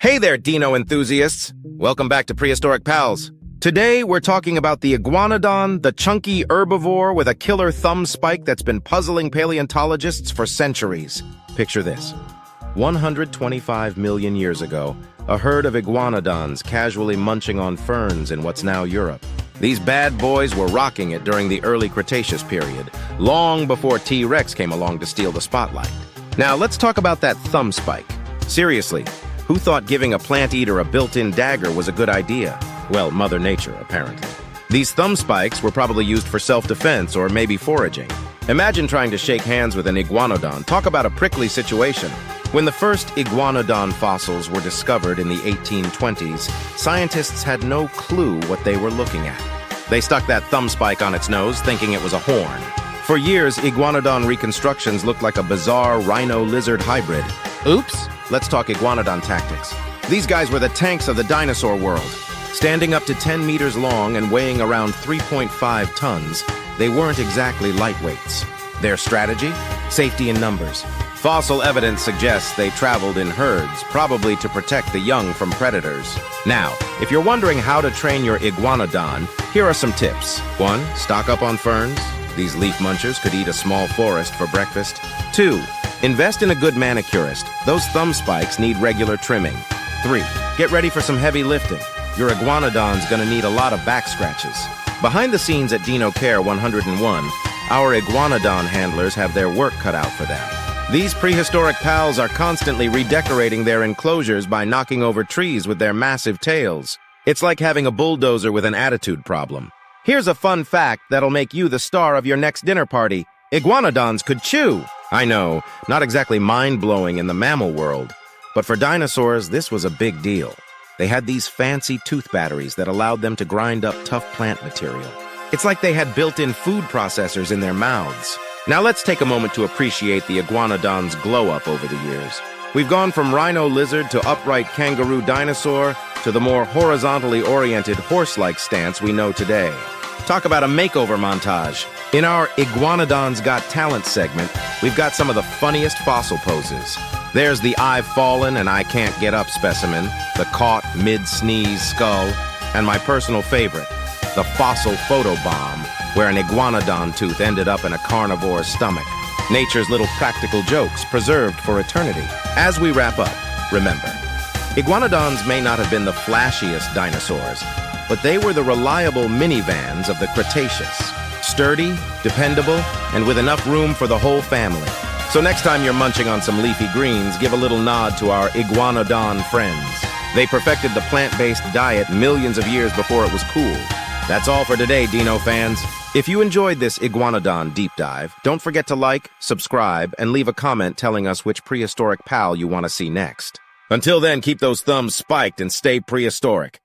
Hey there, dino enthusiasts! Welcome back to Prehistoric Pals. Today, we're talking about the Iguanodon, the chunky herbivore with a killer thumb spike that's been puzzling paleontologists for centuries. Picture this. 125 million years ago, a herd of Iguanodons casually munching on ferns in what's now Europe. These bad boys were rocking it during the early Cretaceous period, long before T-Rex came along to steal the spotlight. Now, let's talk about that thumb spike. Seriously, who thought giving a plant eater a built-in dagger was a good idea? Well, Mother Nature, apparently. These thumb spikes were probably used for self-defense or maybe foraging. Imagine trying to shake hands with an Iguanodon. Talk about a prickly situation. When the first Iguanodon fossils were discovered in the 1820s, scientists had no clue what they were looking at. They stuck that thumb spike on its nose, thinking it was a horn. For years, Iguanodon reconstructions looked like a bizarre rhino-lizard hybrid. Oops! Let's talk Iguanodon tactics. These guys were the tanks of the dinosaur world. Standing up to 10 meters long and weighing around 3.5 tons, they weren't exactly lightweights. Their strategy? Safety in numbers. Fossil evidence suggests they traveled in herds, probably to protect the young from predators. Now, if you're wondering how to train your Iguanodon, here are some tips. 1. Stock up on ferns. These leaf munchers could eat a small forest for breakfast. 2. Invest in a good manicurist. Those thumb spikes need regular trimming. 3. Get ready for some heavy lifting. Your Iguanodon's gonna need a lot of back scratches. Behind the scenes at Dino Care 101, our Iguanodon handlers have their work cut out for them. These prehistoric pals are constantly redecorating their enclosures by knocking over trees with their massive tails. It's like having a bulldozer with an attitude problem. Here's a fun fact that'll make you the star of your next dinner party. Iguanodons could chew. I know, not exactly mind-blowing in the mammal world, but for dinosaurs, this was a big deal. They had these fancy tooth batteries that allowed them to grind up tough plant material. It's like they had built-in food processors in their mouths. Now let's take a moment to appreciate the Iguanodon's glow-up over the years. We've gone from rhino lizard to upright kangaroo dinosaur to the more horizontally oriented horse-like stance we know today. Talk about a makeover montage. In our Iguanodons Got Talent segment, we've got some of the funniest fossil poses. There's the I've fallen and I can't get up specimen, the caught mid-sneeze skull, and my personal favorite, the fossil photo bomb, where an Iguanodon tooth ended up in a carnivore's stomach. Nature's little practical jokes preserved for eternity. As we wrap up, remember, Iguanodons may not have been the flashiest dinosaurs, but they were the reliable minivans of the Cretaceous. Sturdy, dependable, and with enough room for the whole family. So next time you're munching on some leafy greens, give a little nod to our Iguanodon friends. They perfected the plant-based diet millions of years before it was cool. That's all for today, Dino fans. If you enjoyed this Iguanodon deep dive, don't forget to like, subscribe, and leave a comment telling us which prehistoric pal you want to see next. Until then, keep those thumbs spiked and stay prehistoric.